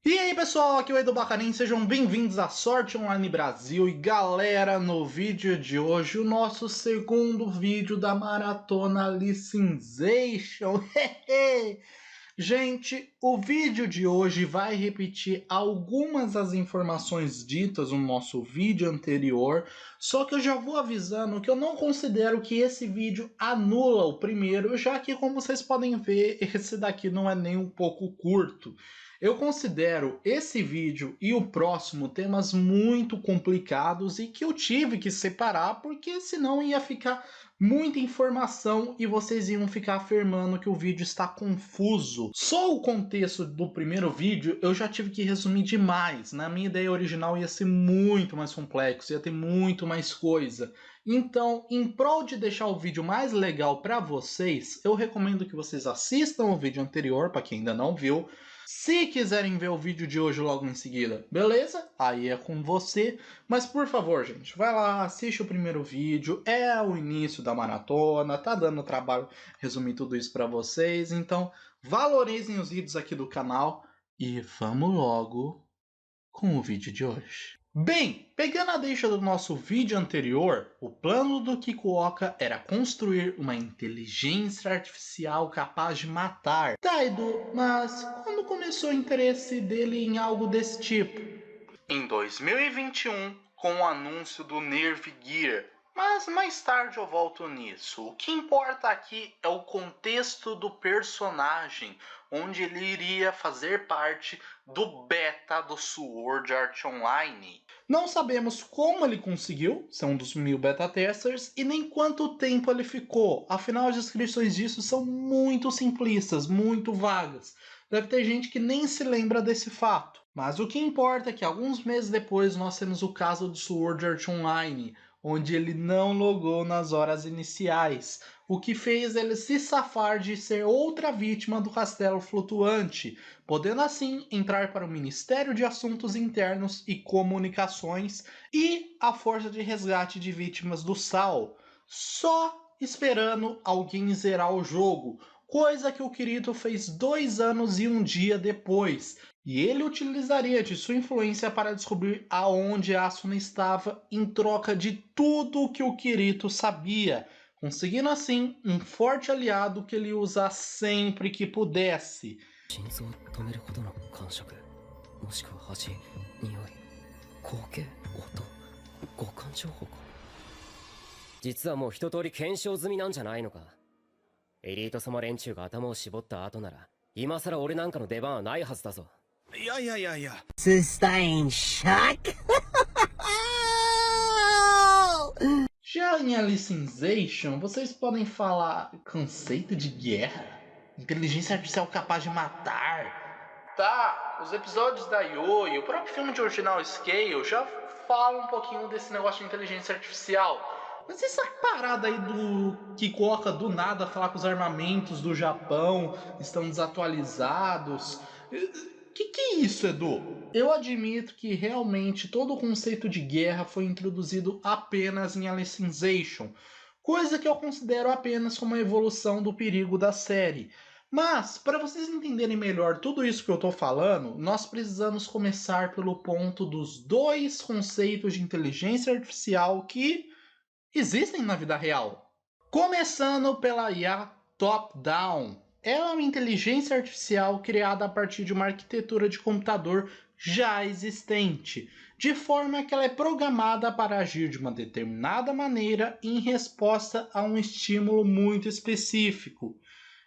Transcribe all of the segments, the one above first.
E aí pessoal, aqui é o Edu Bacanin, sejam bem-vindos à Sorte Online Brasil. E galera, no vídeo de hoje, o nosso segundo vídeo da Maratona Alicization. Gente, o vídeo de hoje vai repetir algumas das informações ditas no nosso vídeo anterior, só que eu já vou avisando que eu não considero que esse vídeo anula o primeiro, já que, como vocês podem ver, esse daqui não é nem um pouco curto. Eu considero esse vídeo e o próximo temas muito complicados e que eu tive que separar porque senão ia ficar muita informação e vocês iam ficar afirmando que o vídeo está confuso. Só o contexto do primeiro vídeo eu já tive que resumir demais. Na minha ideia original ia ser muito mais complexo, ia ter muito mais coisa. Então, em prol de deixar o vídeo mais legal para vocês, eu recomendo que vocês assistam o vídeo anterior, para quem ainda não viu. Se quiserem ver o vídeo de hoje logo em seguida, beleza? Aí é com você. Mas por favor, gente, vai lá, assiste o primeiro vídeo. É o início da maratona, tá dando trabalho resumir tudo isso para vocês. Então, valorizem os vídeos aqui do canal e vamos logo com o vídeo de hoje. Bem, pegando a deixa do nosso vídeo anterior, o plano do Kikuoka era construir uma inteligência artificial capaz de matar. Tá, Edu, mas quando começou o interesse dele em algo desse tipo? Em 2021, com o anúncio do Nerve Gear. Mas mais tarde eu volto nisso. O que importa aqui é o contexto do personagem, onde ele iria fazer parte do beta do Sword Art Online. Não sabemos como ele conseguiu ser um dos 1000 beta testers e nem quanto tempo ele ficou. Afinal, as descrições disso são muito simplistas, muito vagas. Deve ter gente que nem se lembra desse fato. Mas o que importa é que alguns meses depois nós temos o caso do Sword Art Online, onde ele não logou nas horas iniciais, o que fez ele se safar de ser outra vítima do castelo flutuante, podendo assim entrar para o Ministério de Assuntos Internos e Comunicações e a Força de Resgate de Vítimas do SAL, só esperando alguém zerar o jogo, coisa que o Kirito fez 2 anos e 1 dia depois, e ele utilizaria de sua influência para descobrir aonde Asuna estava em troca de tudo o que o Kirito sabia, conseguindo assim um forte aliado que ele ia usar sempre que pudesse. 心臓を止めるほどの感触、もしくは味、匂い、光景、音、五感情報か。実はもう一通り検証済みなんじゃないのか。エリート様連中が頭を絞った後なら今さら俺なんかの出番はないはずだぞ。いやいやいやいや。 Você está em choque? Já em Alicization, vocês podem falar conceito de guerra? Inteligência artificial capaz de matar? Tá, os episódios da Yo e o próprio filme de Original Scale já falam um pouquinho desse negócio de inteligência artificial. Mas essa parada aí do que coloca do nada falar que os armamentos do Japão estão desatualizados. Que é isso, Edu? Eu admito que realmente todo o conceito de guerra foi introduzido apenas em Alicization, coisa que eu considero apenas como a evolução do perigo da série. Mas, para vocês entenderem melhor tudo isso que eu estou falando, nós precisamos começar pelo ponto dos dois conceitos de inteligência artificial que existem na vida real. Começando pela IA top-down. Ela é uma inteligência artificial criada a partir de uma arquitetura de computador já existente, de forma que ela é programada para agir de uma determinada maneira em resposta a um estímulo muito específico.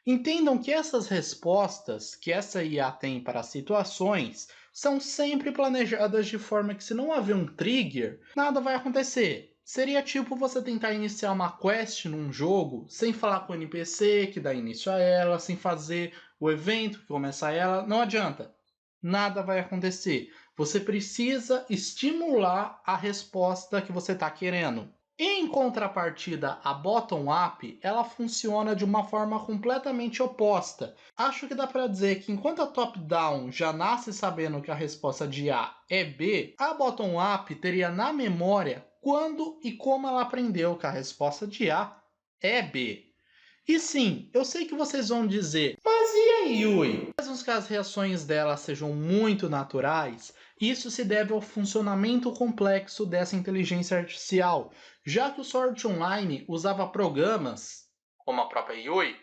Entendam que essas respostas que essa IA tem para as situações são sempre planejadas de forma que, se não haver um trigger, nada vai acontecer. Seria tipo você tentar iniciar uma quest num jogo sem falar com o NPC que dá início a ela, sem fazer o evento que começa ela. Não adianta. Nada vai acontecer. Você precisa estimular a resposta que você está querendo. Em contrapartida, a bottom-up, ela funciona de uma forma completamente oposta. Acho que dá para dizer que enquanto a top-down já nasce sabendo que a resposta de A é B, a bottom-up teria na memória quando e como ela aprendeu que a resposta de A é B. E sim, eu sei que vocês vão dizer, mas e a Yui? Mesmo que as reações dela sejam muito naturais, isso se deve ao funcionamento complexo dessa inteligência artificial, já que o Sword Art Online usava programas, como a própria Yui,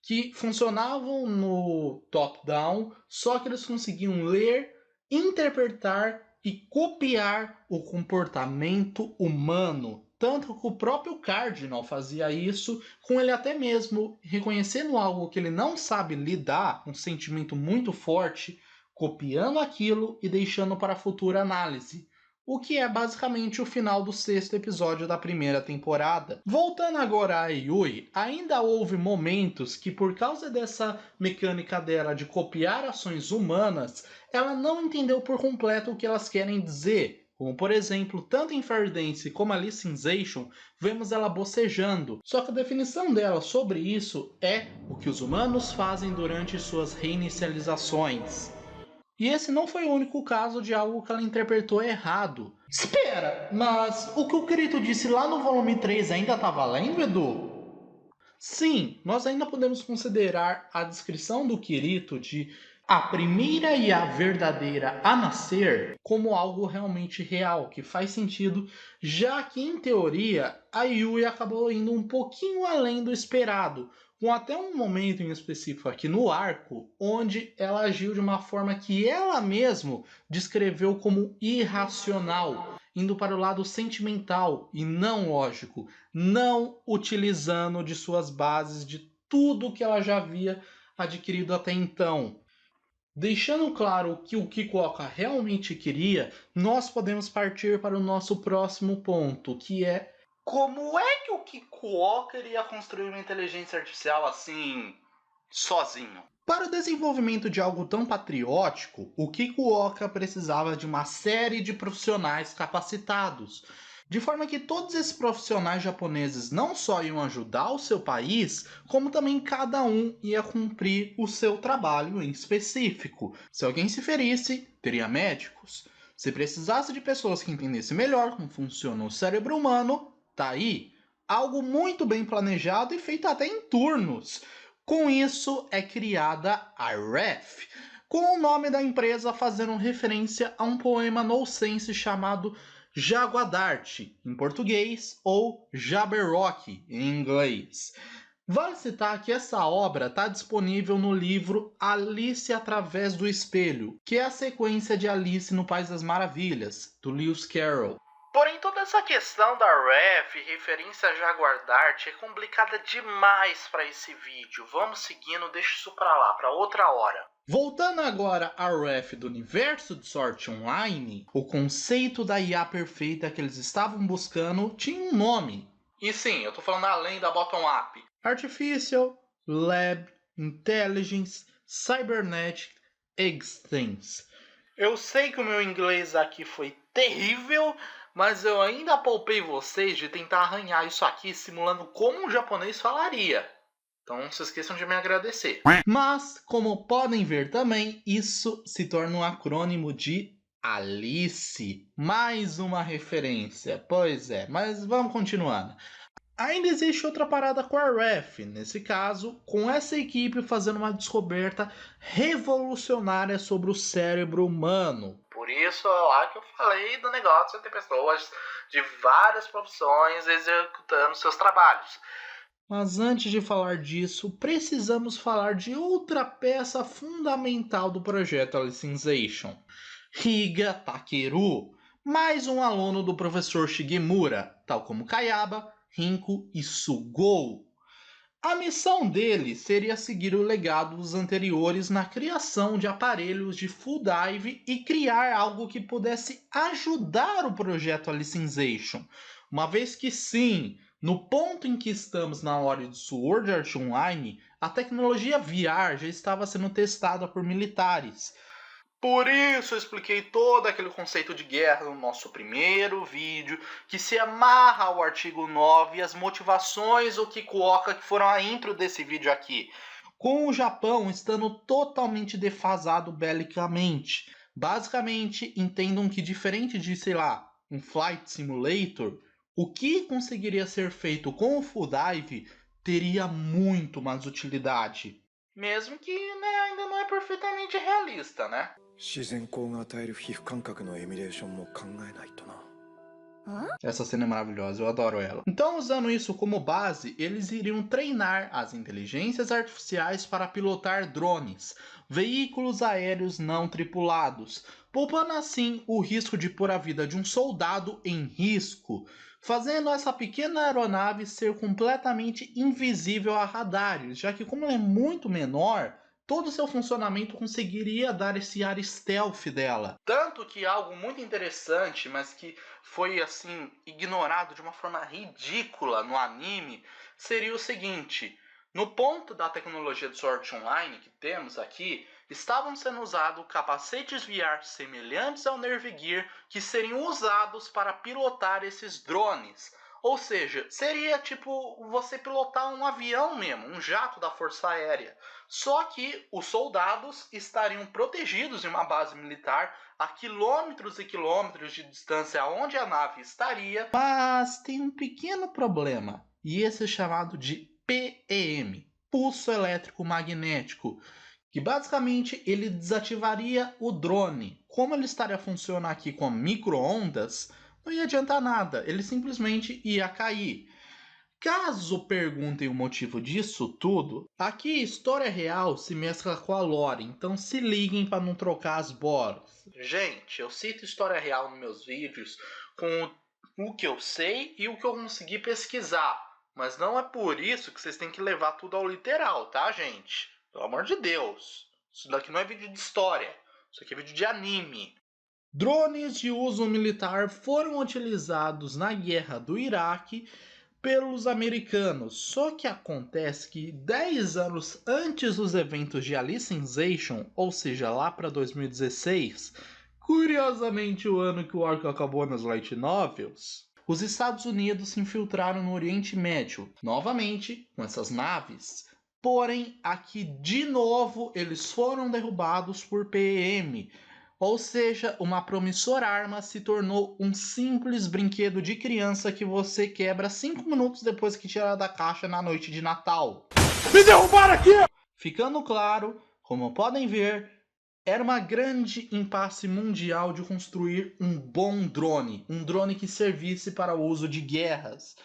que funcionavam no top-down, só que eles conseguiam ler, interpretar e copiar o comportamento humano. Tanto que o próprio Cardinal fazia isso, com ele até mesmo reconhecendo algo que ele não sabe lidar, um sentimento muito forte, copiando aquilo e deixando para futura análise. O que é basicamente o final do 6º episódio da primeira temporada. Voltando agora a Yui, ainda houve momentos que, por causa dessa mecânica dela de copiar ações humanas, ela não entendeu por completo o que elas querem dizer. Como, por exemplo, tanto em Fairdance como Alicization, vemos ela bocejando. Só que a definição dela sobre isso é o que os humanos fazem durante suas reinicializações. E esse não foi o único caso de algo que ela interpretou errado. Espera, mas o que o Kirito disse lá no volume 3 ainda tá valendo, Edu? Sim, nós ainda podemos considerar a descrição do Kirito de a primeira e a verdadeira a nascer como algo realmente real, que faz sentido, já que em teoria a Yui acabou indo um pouquinho além do esperado, com até um momento em específico aqui no arco, onde ela agiu de uma forma que ela mesma descreveu como irracional, indo para o lado sentimental e não lógico, não utilizando de suas bases de tudo que ela já havia adquirido até então. Deixando claro que o Kikuoka realmente queria, nós podemos partir para o nosso próximo ponto, que é como é que o Kikuoka iria construir uma inteligência artificial assim, sozinho? Para o desenvolvimento de algo tão patriótico, o Kikuoka precisava de uma série de profissionais capacitados, de forma que todos esses profissionais japoneses não só iam ajudar o seu país, como também cada um ia cumprir o seu trabalho em específico. Se alguém se ferisse, teria médicos. Se precisasse de pessoas que entendessem melhor como funciona o cérebro humano, tá aí. Algo muito bem planejado e feito até em turnos. Com isso é criada a REF, com o nome da empresa fazendo referência a um poema nonsense chamado Jaguadarte, em português, ou Jabberwock, em inglês. Vale citar que essa obra está disponível no livro Alice através do Espelho, que é a sequência de Alice no País das Maravilhas, do Lewis Carroll. Porém, toda essa questão da ref, referência a Jaguardarte, é complicada demais para esse vídeo. Vamos seguindo, deixa isso para lá, para outra hora. Voltando agora à ref do universo de Sword Art Online, o conceito da IA perfeita que eles estavam buscando tinha um nome. E sim, eu tô falando além da bottom-up. Artificial, Lab, Intelligence, Cybernetic, Extents. Eu sei que o meu inglês aqui foi terrível, mas eu ainda poupei vocês de tentar arranhar isso aqui simulando como um japonês falaria. Então não se esqueçam de me agradecer. Mas, como podem ver também, isso se torna um acrônimo de Alice. Mais uma referência. Pois é, mas vamos continuando. Ainda existe outra parada com a REF, nesse caso, com essa equipe fazendo uma descoberta revolucionária sobre o cérebro humano. Por isso é lá que eu falei do negócio de ter pessoas de várias profissões executando seus trabalhos. Mas antes de falar disso, precisamos falar de outra peça fundamental do projeto Alicization. Higa Takeru, mais um aluno do professor Shigemura, tal como Kayaba, Rinko e Sugou. A missão dele seria seguir o legado dos anteriores na criação de aparelhos de full dive e criar algo que pudesse ajudar o projeto Alicization, uma vez que sim, no ponto em que estamos na hora de Sword Art Online, a tecnologia VR já estava sendo testada por militares. Por isso eu expliquei todo aquele conceito de guerra no nosso primeiro vídeo, que se amarra ao artigo 9 e as motivações o Kikuoka que foram a intro desse vídeo aqui. Com o Japão estando totalmente defasado belicamente. Basicamente, entendam que diferente de, sei lá, um Flight Simulator, o que conseguiria ser feito com o Full Dive teria muito mais utilidade. Mesmo que, né, ainda não é perfeitamente realista, né? 自然光が与える皮膚感覚のエミュレーションも考えないとな。 Essa cena é maravilhosa, eu adoro ela. Então, usando isso como base, eles iriam treinar as inteligências artificiais para pilotar drones, veículos aéreos não tripulados, poupando assim o risco de pôr a vida de um soldado em risco, fazendo essa pequena aeronave ser completamente invisível a radares, já que como ela é muito menor, todo o seu funcionamento conseguiria dar esse ar stealth dela. Tanto que algo muito interessante, mas que foi assim ignorado de uma forma ridícula no anime, seria o seguinte: no ponto da tecnologia do Sword Art Online que temos aqui, estavam sendo usados capacetes VR semelhantes ao Nerve Gear que seriam usados para pilotar esses drones. Ou seja, seria tipo você pilotar um avião mesmo, um jato da Força Aérea. Só que os soldados estariam protegidos em uma base militar a quilômetros e quilômetros de distância onde a nave estaria. Mas tem um pequeno problema, e esse é chamado de PEM, Pulso Elétrico Magnético, que basicamente ele desativaria o drone. Como ele estaria funcionando aqui com micro-ondas, não ia adiantar nada, ele simplesmente ia cair. Caso perguntem o motivo disso tudo, aqui história real se mescla com a lore, então se liguem para não trocar as bolas. Gente, eu cito história real nos meus vídeos com o que eu sei e o que eu consegui pesquisar, mas não é por isso que vocês têm que levar tudo ao literal, tá, gente? Pelo amor de Deus, isso daqui não é vídeo de história, isso aqui é vídeo de anime. Drones de uso militar foram utilizados na guerra do Iraque pelos americanos, só que acontece que 10 anos antes dos eventos de Alicization, ou seja, lá para 2016, curiosamente o ano que o arco acabou nas light novels, os Estados Unidos se infiltraram no Oriente Médio, novamente com essas naves. Porém, aqui de novo eles foram derrubados por PM. Ou seja, uma promissora arma se tornou um simples brinquedo de criança que você quebra 5 minutos depois que tira da caixa na noite de Natal. Me derrubaram aqui! Ficando claro, como podem ver, era uma grande impasse mundial de construir um bom drone, um drone que servisse para o uso de guerras.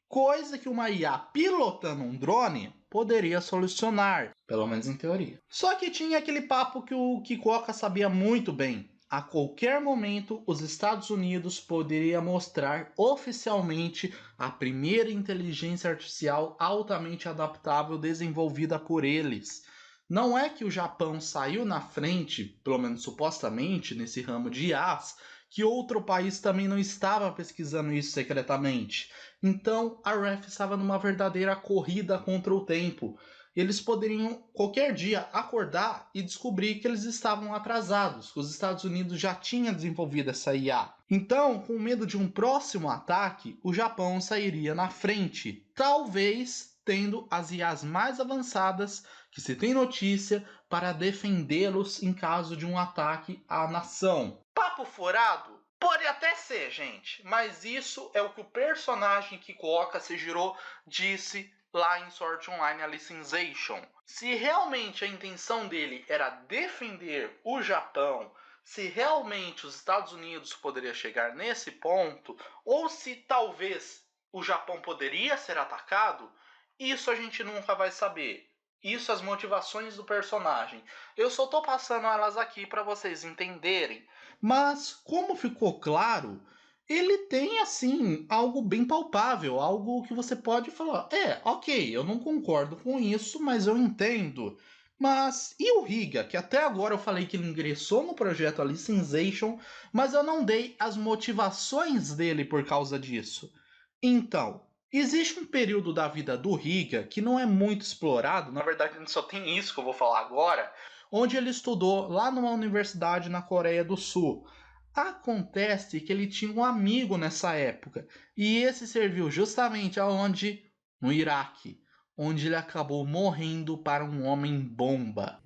Coisa que uma IA pilotando um drone poderia solucionar, pelo menos em teoria. Só que tinha aquele papo que o Kikoka sabia muito bem. A qualquer momento, os Estados Unidos poderiam mostrar oficialmente a primeira inteligência artificial altamente adaptável desenvolvida por eles. Não é que o Japão saiu na frente, pelo menos supostamente, nesse ramo de IAs, que outro país também não estava pesquisando isso secretamente. Então a REF estava numa verdadeira corrida contra o tempo. Eles poderiam qualquer dia acordar e descobrir que eles estavam atrasados, que os Estados Unidos já tinham desenvolvido essa IA. Então, com medo de um próximo ataque, o Japão sairia na frente, talvez tendo as IAs mais avançadas que se tem notícia para defendê-los em caso de um ataque à nação. Papo furado? Pode até ser, gente, mas isso é o que o personagem Kikoka Sejiro disse lá em Sword Art Online Alicization. Se realmente a intenção dele era defender o Japão, se realmente os Estados Unidos poderia chegar nesse ponto, ou se talvez o Japão poderia ser atacado, isso a gente nunca vai saber. Isso as motivações do personagem. Eu só tô passando elas aqui para vocês entenderem. Mas, como ficou claro, ele tem, assim, algo bem palpável. Algo que você pode falar, ok, eu não concordo com isso, mas eu entendo. Mas, e o Higa, que até agora eu falei que ele ingressou no projeto Alicization, mas eu não dei as motivações dele por causa disso. Então, existe um período da vida do Higa que não é muito explorado, na verdade só tem isso que eu vou falar agora, onde ele estudou lá numa universidade na Coreia do Sul. Acontece que ele tinha um amigo nessa época, e esse serviu justamente aonde? No Iraque, onde ele acabou morrendo para um homem-bomba.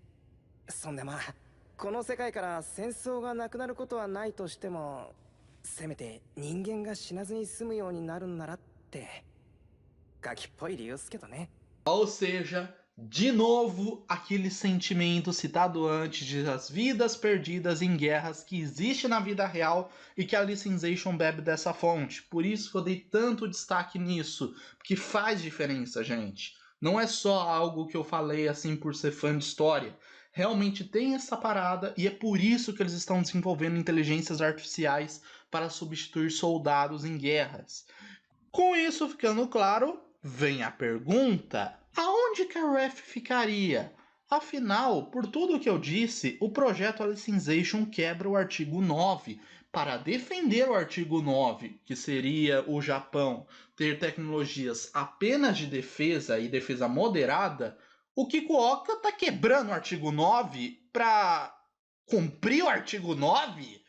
そんでまあこの世界から戦争がなくなることはないとしてもせめて人間が死なずに済むようになるんならってガキっぽい理由っすけどね。Ou seja, de novo, aquele sentimento citado antes de as vidas perdidas em guerras que existe na vida real e que a Alicization bebe dessa fonte. Por isso que eu dei tanto destaque nisso, porque faz diferença, gente. Não é só algo que eu falei assim por ser fã de história. Realmente tem essa parada e é por isso que eles estão desenvolvendo inteligências artificiais para substituir soldados em guerras. Com isso ficando claro, vem a pergunta: aonde que a REF ficaria? Afinal, por tudo o que eu disse, o projeto Alicization quebra o artigo 9. Para defender o artigo 9, que seria o Japão ter tecnologias apenas de defesa e defesa moderada, o Kikuoka tá quebrando o artigo 9 para cumprir o artigo 9?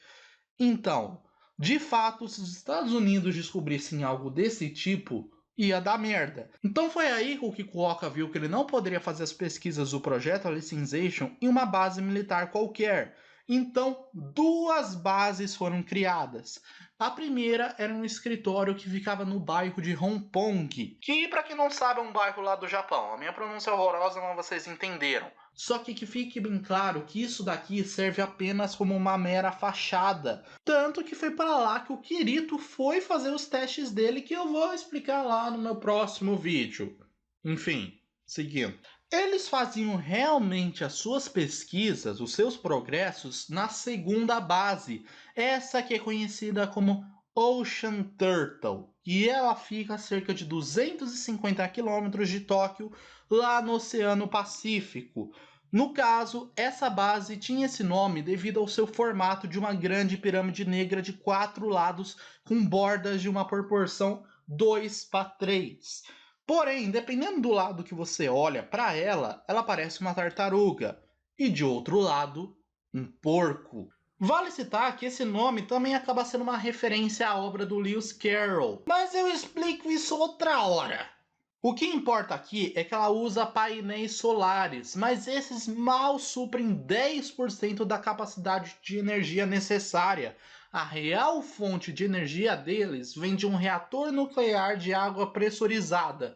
Então, de fato, se os Estados Unidos descobrissem algo desse tipo, ia dar merda. Então foi aí que o Kikuoka viu que ele não poderia fazer as pesquisas do projeto Alicization em uma base militar qualquer. Então, duas bases foram criadas. A primeira era um escritório que ficava no bairro de Hongpong, que, para quem não sabe, é um bairro lá do Japão. A minha pronúncia é horrorosa, mas vocês entenderam. Só que fique bem claro que isso daqui serve apenas como uma mera fachada. Tanto que foi para lá que o Kirito foi fazer os testes dele, que eu vou explicar lá no meu próximo vídeo. Enfim, seguindo. Eles faziam realmente as suas pesquisas, os seus progressos, na segunda base. Essa que é conhecida como Ocean Turtle. E ela fica a cerca de 250 km de Tóquio, lá no Oceano Pacífico. No caso, essa base tinha esse nome devido ao seu formato de uma grande pirâmide negra de 4 lados, com bordas de uma proporção 2:3. Porém, dependendo do lado que você olha para ela, ela parece uma tartaruga. E de outro lado, um porco. Vale citar que esse nome também acaba sendo uma referência à obra do Lewis Carroll. Mas eu explico isso outra hora. O que importa aqui é que ela usa painéis solares, mas esses mal suprem 10% da capacidade de energia necessária. A real fonte de energia deles vem de um reator nuclear de água pressurizada.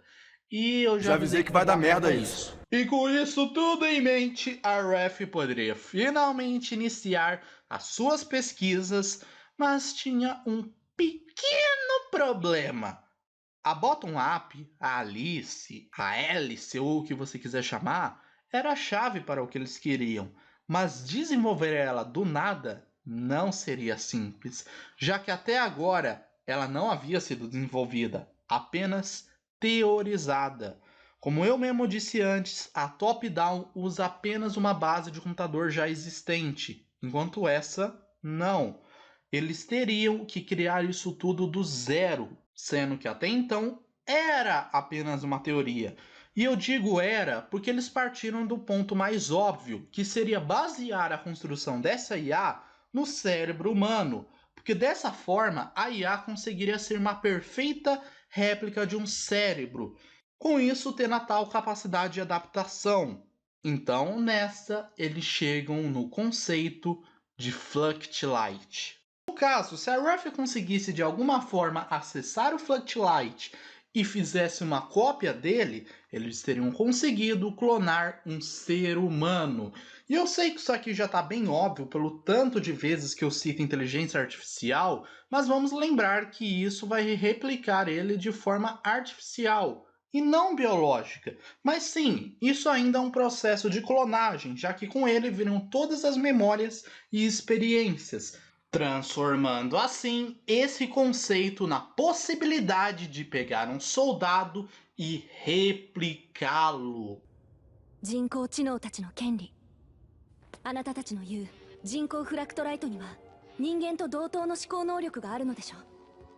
E eu já avisei que vai dar merda isso. E com isso tudo em mente, a REF poderia finalmente iniciar as suas pesquisas, mas tinha um pequeno problema. A Bottom Up, a Alice, a Alice ou o que você quiser chamar, era a chave para o que eles queriam, mas desenvolver ela do nada não seria simples, já que até agora ela não havia sido desenvolvida, apenas teorizada. Como eu mesmo disse antes, a Top-Down usa apenas uma base de computador já existente, enquanto essa não. Eles teriam que criar isso tudo do zero, sendo que até então era apenas uma teoria. E eu digo era porque eles partiram do ponto mais óbvio, que seria basear a construção dessa IA no cérebro humano, porque dessa forma a IA conseguiria ser uma perfeita réplica de um cérebro, com isso tendo a tal capacidade de adaptação. Então nessa eles chegam no conceito de Fluctilight. No caso, se a REF conseguisse de alguma forma acessar o Fluctilight e fizesse uma cópia dele, eles teriam conseguido clonar um ser humano. E eu sei que isso aqui já está bem óbvio pelo tanto de vezes que eu cito inteligência artificial, mas vamos lembrar que isso vai replicar ele de forma artificial e não biológica. Mas sim, isso ainda é um processo de clonagem, já que com ele viram todas as memórias e experiências, transformando assim esse conceito na possibilidade de pegar um soldado e replicá-lo. 人工知能たちの権利。あなたたちの言う人工フラクトライトには人間と同等の思考能力があるのでしょう。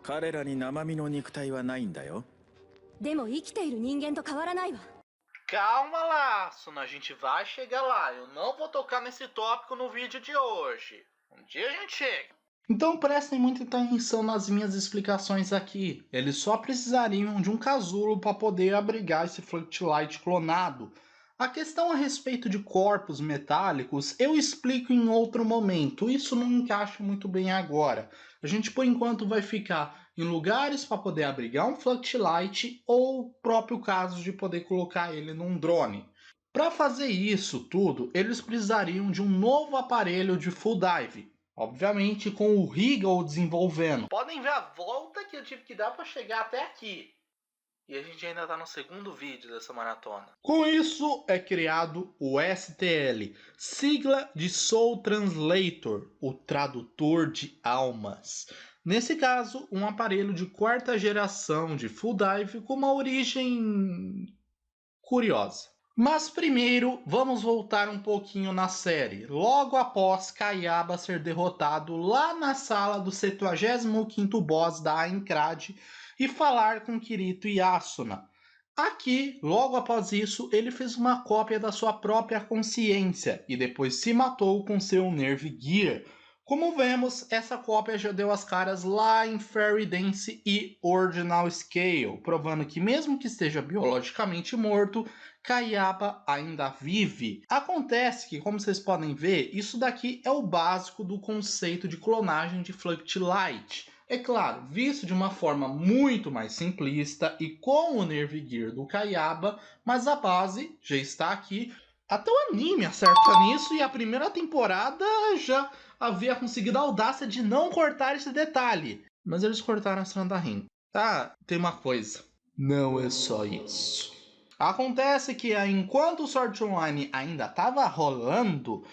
彼らに生身の肉体はないんだよ。でも生きている人間と変わらないわ。 Calma lá, Suna, a gente vai chegar lá. Eu não vou tocar nesse tópico no vídeo de hoje. Um dia a gente chega. Então prestem muita atenção nas minhas explicações aqui. Eles só precisariam de um casulo para poder abrigar esse Fluctilight clonado. A questão a respeito de corpos metálicos eu explico em outro momento. Isso não encaixa muito bem agora. A gente por enquanto vai ficar em lugares para poder abrigar um Fluctilight ou o próprio caso de poder colocar ele num drone. Para fazer isso tudo, eles precisariam de um novo aparelho de full dive, obviamente com o Regal desenvolvendo. Podem ver a volta que eu tive que dar para chegar até aqui. E a gente ainda está no segundo vídeo dessa maratona. Com isso é criado o STL, sigla de Soul Translator, o tradutor de almas. Nesse caso, um aparelho de quarta geração de full dive com uma origem curiosa. Mas primeiro, vamos voltar um pouquinho na série, logo após Kayaba ser derrotado lá na sala do 75º boss da Aincrad e falar com Kirito e Asuna. Aqui, logo após isso, ele fez uma cópia da sua própria consciência e depois se matou com seu Nerve Gear. Como vemos, essa cópia já deu as caras lá em Fairy Dance e Ordinal Scale, provando que mesmo que esteja biologicamente morto, Kayaba ainda vive. Acontece que, como vocês podem ver, isso daqui é o básico do conceito de clonagem de Fluctilight. É claro, visto de uma forma muito mais simplista e com o Nerve Gear do Kayaba, mas a base já está aqui. Até o anime acerta nisso e a primeira temporada já havia conseguido a audácia de não cortar esse detalhe. Mas eles cortaram a cena da Rin. Ah, tem uma coisa. Não é só isso. Acontece que enquanto o Sword Online ainda estava rolando,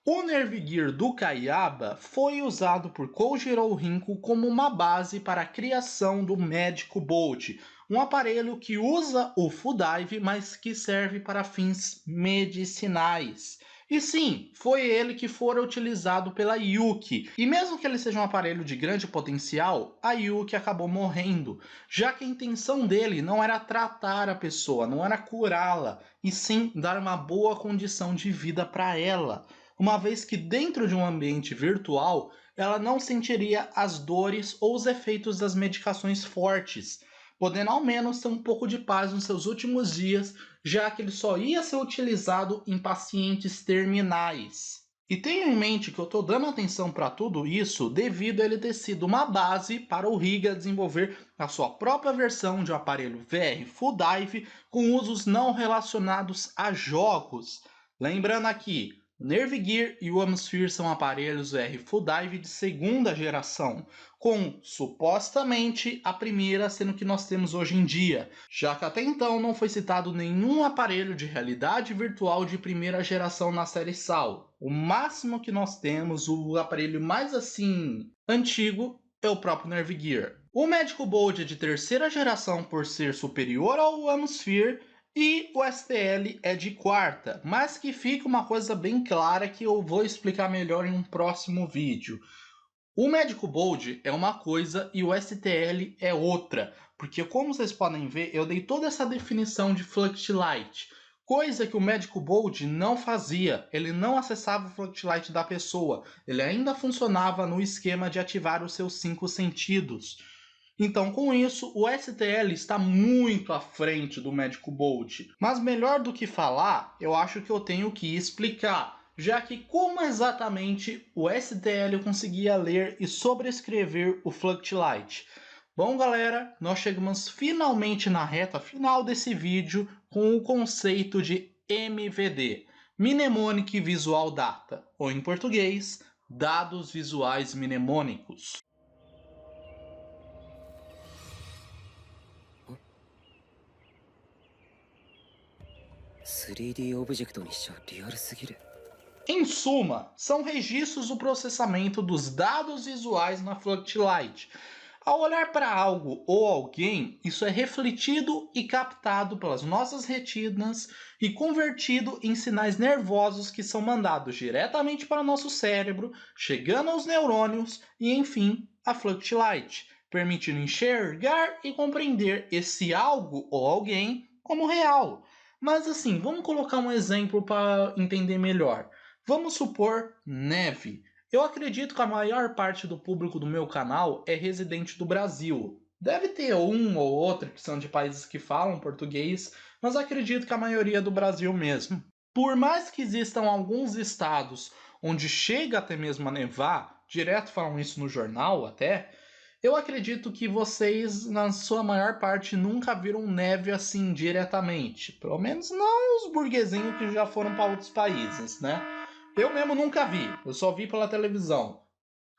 o Nerve Gear do Kayaba foi usado por Kojiro Rinko como uma base para a criação do Magic Bolt, um aparelho que usa o Full Dive, mas que serve para fins medicinais. E sim, foi ele que fora utilizado pela Yuki. E mesmo que ele seja um aparelho de grande potencial, a Yuki acabou morrendo, já que a intenção dele não era tratar a pessoa, não era curá-la, e sim dar uma boa condição de vida para ela, uma vez que dentro de um ambiente virtual, ela não sentiria as dores ou os efeitos das medicações fortes, podendo ao menos ter um pouco de paz nos seus últimos dias, já que ele só ia ser utilizado em pacientes terminais. E tenha em mente que eu estou dando atenção para tudo isso devido a ele ter sido uma base para o Riga desenvolver a sua própria versão de um aparelho VR Full Dive com usos não relacionados a jogos. Lembrando aqui, o Nerve Gear e o Amsphere são aparelhos VR Full Dive de segunda geração, com supostamente a primeira sendo que nós temos hoje em dia, já que até então não foi citado nenhum aparelho de realidade virtual de primeira geração na série SAO. O máximo que nós temos, o aparelho mais assim antigo, é o próprio Nerve Gear. O Magic Bolt é de terceira geração por ser superior ao Amsphere, e o STL é de quarta, mas que fica uma coisa bem clara que eu vou explicar melhor em um próximo vídeo. O Magic Bolt é uma coisa e o STL é outra, porque como vocês podem ver, eu dei toda essa definição de Fluctilight, coisa que o Magic Bolt não fazia, ele não acessava o Fluctilight da pessoa, ele ainda funcionava no esquema de ativar os seus 5 sentidos. Então, com isso, o STL está muito à frente do Magic Bolt. Mas melhor do que falar, eu acho que eu tenho que explicar, já que como exatamente o STL conseguia ler e sobrescrever o Fluctilight. Bom, galera, nós chegamos finalmente na reta final desse vídeo com o conceito de MVD, Mnemonic Visual Data, ou em português, Dados Visuais Mnemônicos. 3D オブジェクトにしちゃリアルすぎる。 Em suma, são registros do processamento dos dados visuais na Fluctilight. Ao olhar para algo ou alguém, isso é refletido e captado pelas nossas retinas e convertido em sinais nervosos que são mandados diretamente para o nosso cérebro, chegando aos neurônios e, enfim, a Fluctilight, permitindo enxergar e compreender esse algo ou alguém como real. Mas assim, vamos colocar um exemplo para entender melhor. Vamos supor neve. Eu acredito que a maior parte do público do meu canal é residente do Brasil. Deve ter um ou outro que são de países que falam português, mas acredito que a maioria é do Brasil mesmo. Por mais que existam alguns estados onde chega até mesmo a nevar, direto falam isso no jornal até, Eu acredito que vocês, na sua maior parte, nunca viram neve assim diretamente. Pelo menos não os burguesinhos que já foram para outros países, né? Eu mesmo nunca vi, eu só vi pela televisão.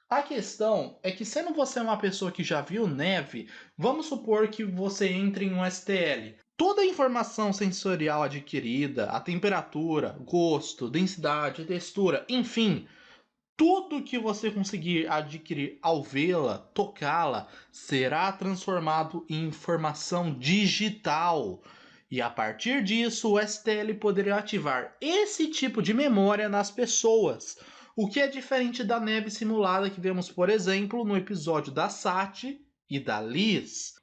A questão é que, sendo você uma pessoa que já viu neve, vamos supor que você entre em um STL. Toda a informação sensorial adquirida, a temperatura, gosto, densidade, textura, enfim, tudo que você conseguir adquirir ao vê-la, tocá-la, será transformado em informação digital. E a partir disso, o STL poderá ativar esse tipo de memória nas pessoas. O que é diferente da neve simulada que vemos, por exemplo, no episódio da Sati e da Liz.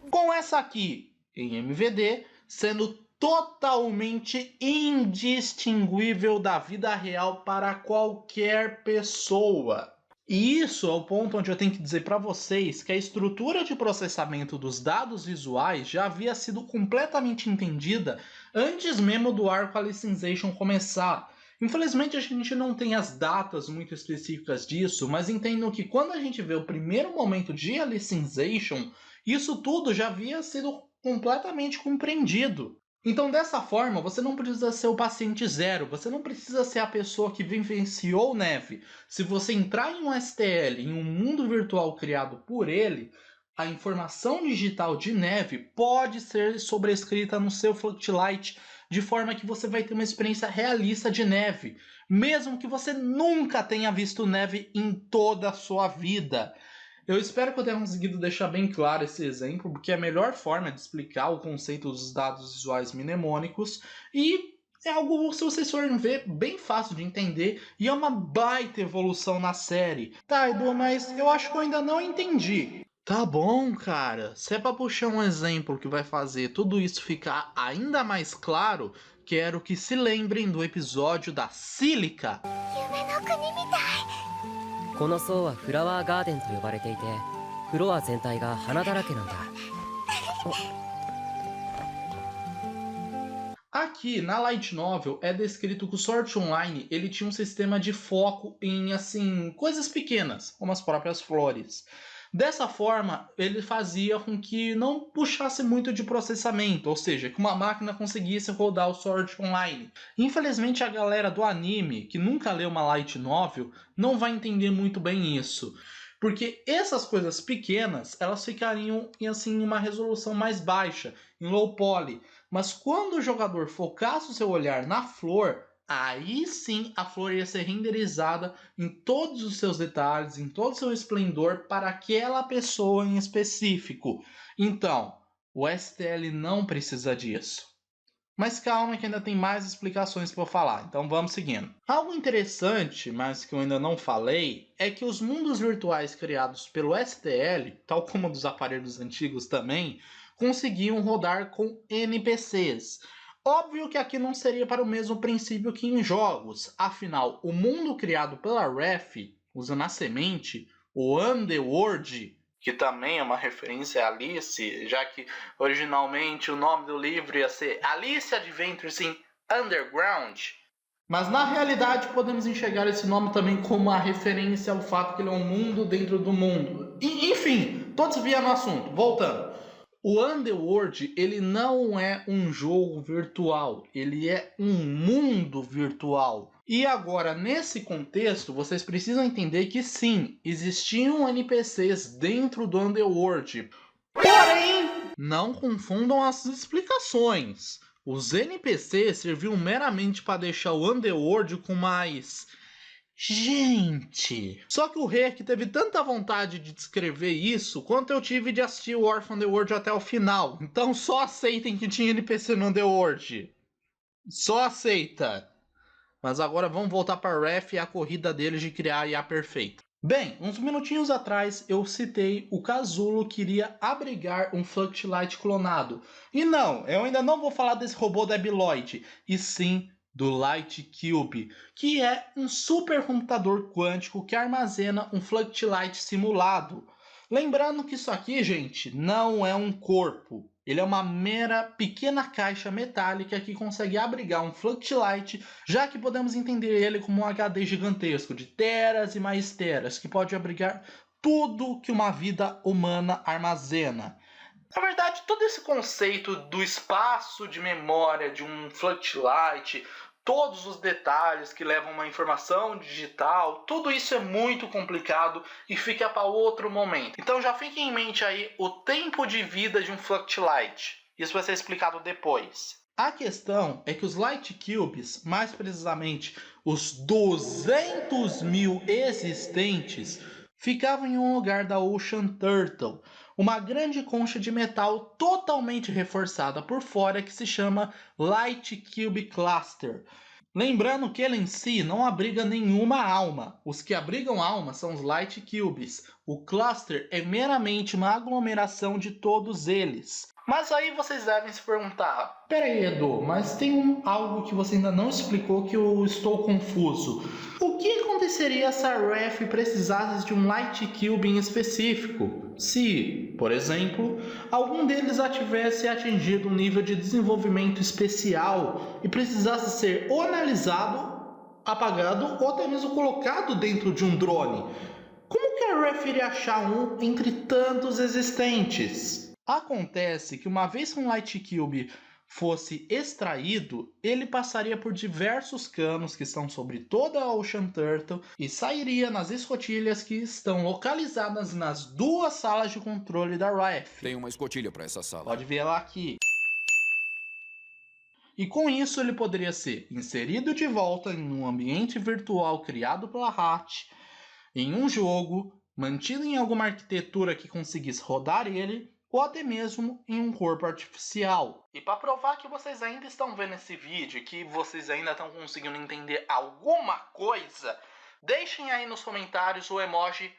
Com essa aqui em MVD sendo totalmente indistinguível da vida real para qualquer pessoa. E isso é o ponto onde eu tenho que dizer para vocês que a estrutura de processamento dos dados visuais já havia sido completamente entendida antes mesmo do arco Alicization começar. Infelizmente a gente não tem as datas muito específicas disso, mas entendo que quando a gente vê o primeiro momento de Alicization, isso tudo já havia sido completamente compreendido. Então, dessa forma, você não precisa ser o paciente zero, você não precisa ser a pessoa que vivenciou neve. Se você entrar em um STL, em um mundo virtual criado por ele, a informação digital de neve pode ser sobrescrita no seu Fluctilight, de forma que você vai ter uma experiência realista de neve, mesmo que você nunca tenha visto neve em toda a sua vida. Eu espero que eu tenha conseguido deixar bem claro esse exemplo, porque é a melhor forma de explicar o conceito dos dados visuais mnemônicos e é algo, se vocês forem ver, bem fácil de entender e é uma baita evolução na série. Tá, Edu, mas eu acho que eu ainda não entendi. Tá bom, cara. Se é pra puxar um exemplo que vai fazer tudo isso ficar ainda mais claro, quero que se lembrem do episódio da Sílica. この層はフラワーガーデンと呼ばれていて、フロア全体が花だらけなんだ。 Aqui na Light Novel é descrito que o Sword Online ele tinha um sistema de foco em assim coisas pequenas, como as próprias flores. Dessa forma, ele fazia com que não puxasse muito de processamento, ou seja, que uma máquina conseguisse rodar o Sword Online. Infelizmente, a galera do anime, que nunca leu uma Light Novel, não vai entender muito bem isso. Porque essas coisas pequenas, elas ficariam em assim, uma resolução mais baixa, em low poly. Mas quando o jogador focasse o seu olhar na flor, aí sim a flor ia ser renderizada em todos os seus detalhes, em todo o seu esplendor para aquela pessoa em específico. Então, o STL não precisa disso. Mas calma que ainda tem mais explicações para eu falar, então vamos seguindo. Algo interessante, mas que eu ainda não falei, é que os mundos virtuais criados pelo STL, tal como dos aparelhos antigos também, conseguiam rodar com NPCs. Óbvio que aqui não seria para o mesmo princípio que em jogos, afinal, o mundo criado pela Ref, usando a semente, o Underworld, que também é uma referência a Alice, já que originalmente o nome do livro ia ser Alice Adventures in Underground. Mas na realidade podemos enxergar esse nome também como uma referência ao fato que ele é um mundo dentro do mundo. Enfim, tô desviando o assunto, voltando. O Underworld, ele não é um jogo virtual, ele é um mundo virtual. E agora, nesse contexto, vocês precisam entender que sim, existiam NPCs dentro do Underworld. Porém, não confundam as explicações. Os NPCs serviam meramente para deixar o Underworld com mais... gente! Só que o Rick teve tanta vontade de descrever isso quanto eu tive de assistir o War from the World até o final. Então só aceitem que tinha NPC no Underworld. Só aceita. Mas agora vamos voltar para a Ref e a corrida deles de criar a IA perfeita. Bem, uns minutinhos atrás eu citei o Casulo que iria abrigar um Fluctilight clonado. E não, eu ainda não vou falar desse robô debiloide, e sim do Light Cube, que é um supercomputador quântico que armazena um Fluctilight simulado. Lembrando que isso aqui, gente, não é um corpo. Ele é uma mera pequena caixa metálica que consegue abrigar um Fluctilight, já que podemos entender ele como um HD gigantesco de teras e mais teras, que pode abrigar tudo que uma vida humana armazena. Na verdade, todo esse conceito do espaço de memória de um Fluctilight, todos os detalhes que levam a uma informação digital, tudo isso é muito complicado e fica para outro momento. Então já fique em mente aí o tempo de vida de um Fluctilight. Isso vai ser explicado depois. A questão é que os Light Cubes, mais precisamente os 200.000 existentes, ficavam em um lugar da Ocean Turtle, uma grande concha de metal totalmente reforçada por fora que se chama Light Cube Cluster. Lembrando que ele em si não abriga nenhuma alma. Os que abrigam alma são os Light Cubes. O Cluster é meramente uma aglomeração de todos eles. Mas aí vocês devem se perguntar: pera aí, Edu, mas tem algo que você ainda não explicou que eu estou confuso. O que aconteceria se a Ref precisasse de um Light Cube em específico? Se, por exemplo, algum deles já tivesse atingido um nível de desenvolvimento especial e precisasse ser ou analisado, apagado ou até mesmo colocado dentro de um drone? Como que a Ref iria achar um entre tantos existentes? Acontece que uma vez que um Light Cube fosse extraído, ele passaria por diversos canos que estão sobre toda a Ocean Turtle e sairia nas escotilhas que estão localizadas nas duas salas de controle da Rife. Tem uma escotilha para essa sala. Pode ver ela aqui. E com isso ele poderia ser inserido de volta em um ambiente virtual criado pela Hatch, em um jogo, mantido em alguma arquitetura que conseguisse rodar ele, ou até mesmo em um corpo artificial. E para provar que vocês ainda estão vendo esse vídeo e que vocês ainda estão conseguindo entender alguma coisa, deixem aí nos comentários o emoji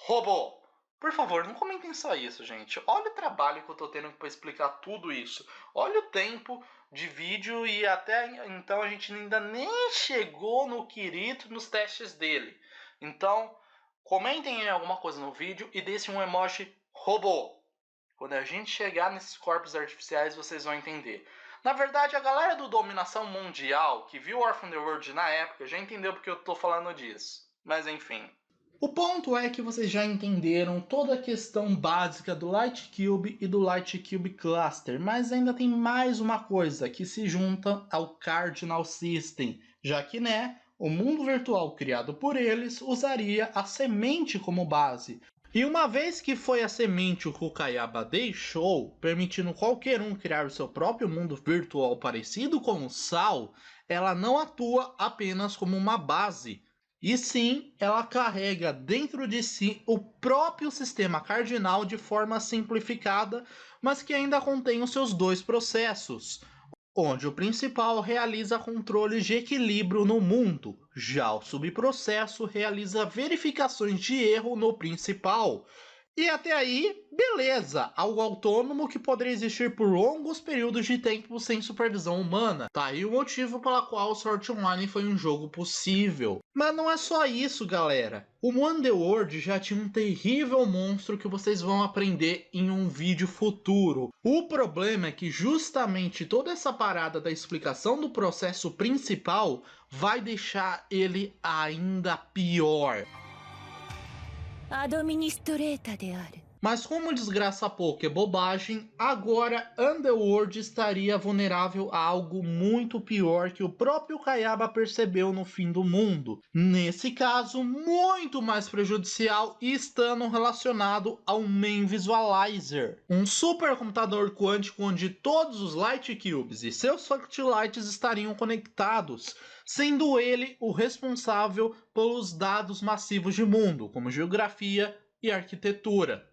robô. Por favor, não comentem só isso, gente. Olha o trabalho que eu tô tendo para explicar tudo isso. Olha o tempo de vídeo e até então a gente ainda nem chegou no Kirito nos testes dele. Então, comentem aí alguma coisa no vídeo e deixem um emoji robô. Quando a gente chegar nesses corpos artificiais, vocês vão entender. Na verdade, a galera do Dominação Mundial, que viu War from the World na época, já entendeu porque eu tô falando disso. Mas enfim. O ponto é que vocês já entenderam toda a questão básica do Light Cube e do Light Cube Cluster, mas ainda tem mais uma coisa que se junta ao Cardinal System, já que, o mundo virtual criado por eles usaria a semente como base. E uma vez que foi a semente o que o Kayaba deixou, permitindo qualquer um criar o seu próprio mundo virtual parecido com o Sal, ela não atua apenas como uma base, e sim, ela carrega dentro de si o próprio sistema cardinal de forma simplificada, mas que ainda contém os seus dois processos, onde o principal realiza controles de equilíbrio no mundo, já o subprocesso realiza verificações de erro no principal. E até aí, beleza, algo autônomo que poderia existir por longos períodos de tempo sem supervisão humana. Tá aí o motivo pela qual o Sword Online foi um jogo possível. Mas não é só isso, galera. O Underworld já tinha um terrível monstro que vocês vão aprender em um vídeo futuro. O problema é que justamente toda essa parada da explicação do processo principal vai deixar ele ainda pior. Mas como desgraça pouco é bobagem, agora Underworld estaria vulnerável a algo muito pior que o próprio Kayaba percebeu no fim do mundo. Nesse caso, muito mais prejudicial e estando relacionado ao Main Visualizer, um supercomputador quântico onde todos os Light Cubes e seus Fluctilights estariam conectados, sendo ele o responsável pelos dados massivos de mundo, como geografia e arquitetura.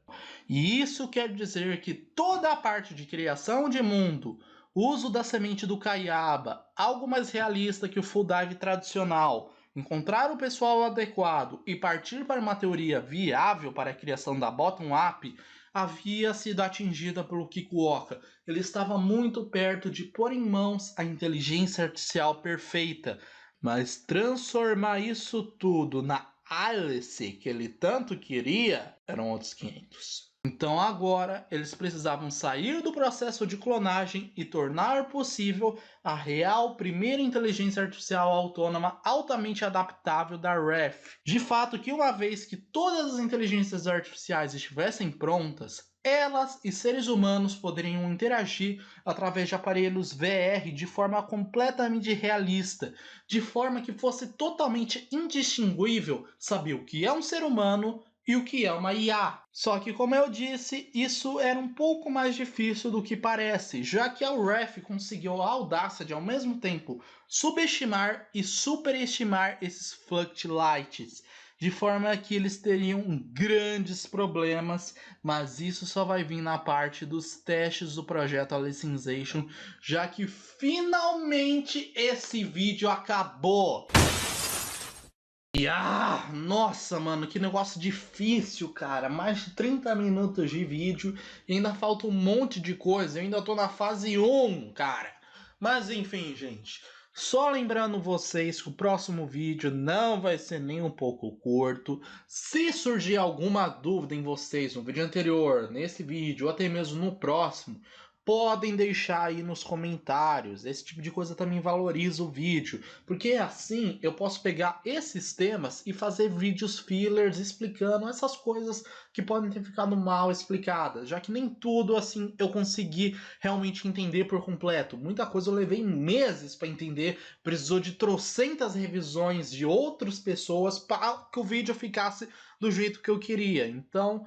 E isso quer dizer que toda a parte de criação de mundo, uso da semente do Kayaba, algo mais realista que o Full Dive tradicional, encontrar o pessoal adequado e partir para uma teoria viável para a criação da Bottom-Up, havia sido atingida pelo Kikuoka. Ele estava muito perto de pôr em mãos a inteligência artificial perfeita, mas transformar isso tudo na Alice que ele tanto queria eram outros 500. Então agora eles precisavam sair do processo de clonagem e tornar possível a real primeira inteligência artificial autônoma altamente adaptável da REF. De fato que uma vez que todas as inteligências artificiais estivessem prontas, elas e seres humanos poderiam interagir através de aparelhos VR de forma completamente realista, de forma que fosse totalmente indistinguível saber o que é um ser humano e o que é uma IA. Só que, como eu disse, isso era um pouco mais difícil do que parece, já que a REF conseguiu a audácia de ao mesmo tempo subestimar e superestimar esses Fluctilights, de forma que eles teriam grandes problemas, mas isso só vai vir na parte dos testes do projeto Alicization, já que finalmente esse vídeo acabou. E nossa, mano, que negócio difícil, cara. Mais de 30 minutos de vídeo e ainda falta um monte de coisa. Eu ainda tô na fase 1, cara. Mas enfim, gente. Só lembrando vocês que o próximo vídeo não vai ser nem um pouco curto. Se surgir alguma dúvida em vocês no vídeo anterior, nesse vídeo ou até mesmo no próximo, podem deixar aí nos comentários. Esse tipo de coisa também valoriza o vídeo, porque assim eu posso pegar esses temas e fazer vídeos fillers explicando essas coisas que podem ter ficado mal explicadas, já que nem tudo assim eu consegui realmente entender por completo. Muita coisa eu levei meses para entender, precisou de trocentas revisões de outras pessoas para que o vídeo ficasse do jeito que eu queria. Então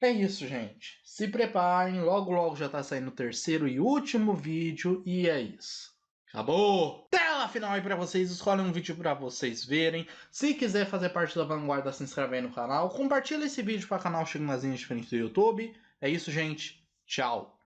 é isso, gente. Se preparem, logo logo já tá saindo o terceiro e último vídeo e é isso. Acabou! Tela final aí pra vocês, escolhem um vídeo pra vocês verem. Se quiser fazer parte da vanguarda, se inscreve aí no canal. Compartilha esse vídeo para o canal chegar nas linhas diferentes do YouTube. É isso, gente. Tchau!